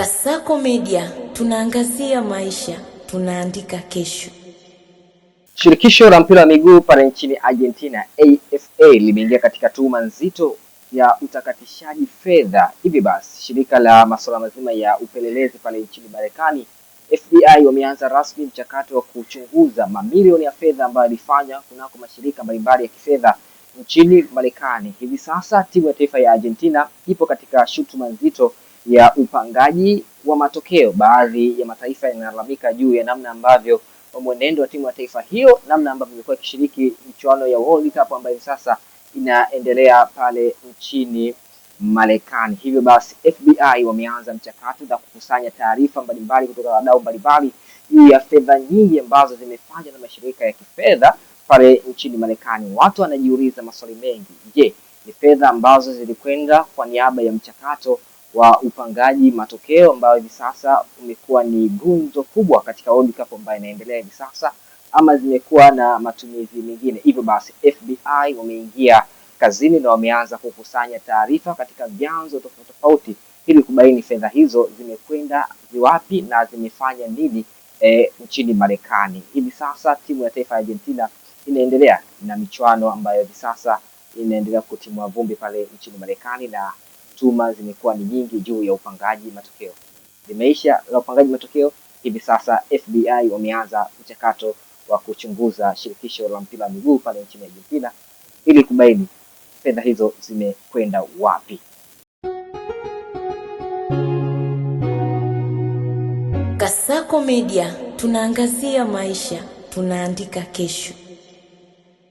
Kasako Media, tunaangazia maisha, tunaandika kesho. Shirikisho la mpira wa miguu pale nchini Argentina AFA limeingia katika tuhuma nzito ya utakatishaji fedha. Hivi basi, shirika la masuala mazima ya upelelezi pale nchini Marekani FBI wameanza rasmi mchakato wa kuchunguza mamilioni ya fedha ambayo yalifanywa kunako mashirika mbalimbali ya kifedha nchini Marekani. Hivi sasa timu ya taifa ya Argentina ipo katika shutuma nzito ya upangaji wa matokeo. Baadhi ya mataifa yanalalamika juu ya namna ambavyo mwenendo wa timu ya taifa hiyo, namna ambavyo imekuwa ikishiriki michuano ya World Cup ambayo sasa inaendelea pale nchini Marekani. Hivyo basi FBI wameanza mchakato wa kukusanya taarifa mbalimbali kutoka wadau mbalimbali juu ya fedha nyingi ambazo zimefanywa na mashirika ya kifedha pale nchini Marekani. Watu wanajiuliza maswali mengi. Je, ni fedha ambazo zilikwenda kwa niaba ya mchakato wa upangaji matokeo ambayo hivi sasa umekuwa ni gumzo kubwa katika World Cup ambayo inaendelea hivi sasa, ama zimekuwa na matumizi mengine? Hivyo basi FBI wameingia kazini na wameanza kukusanya taarifa katika vyanzo tofauti tofauti ili kubaini fedha hizo zimekwenda wapi na zimefanya nini nchini Marekani. Hivi sasa timu ya taifa ya Argentina inaendelea na michuano ambayo hivi sasa inaendelea kutimua vumbi pale nchini Marekani, na tuhuma zimekuwa ni nyingi juu ya upangaji matokeo. Limeisha la upangaji matokeo, hivi sasa FBI wameanza mchakato wa kuchunguza shirikisho la mpira wa miguu pale nchini Argentina ili kubaini fedha hizo zimekwenda wapi. Kasako Media, tunaangazia maisha, tunaandika kesho.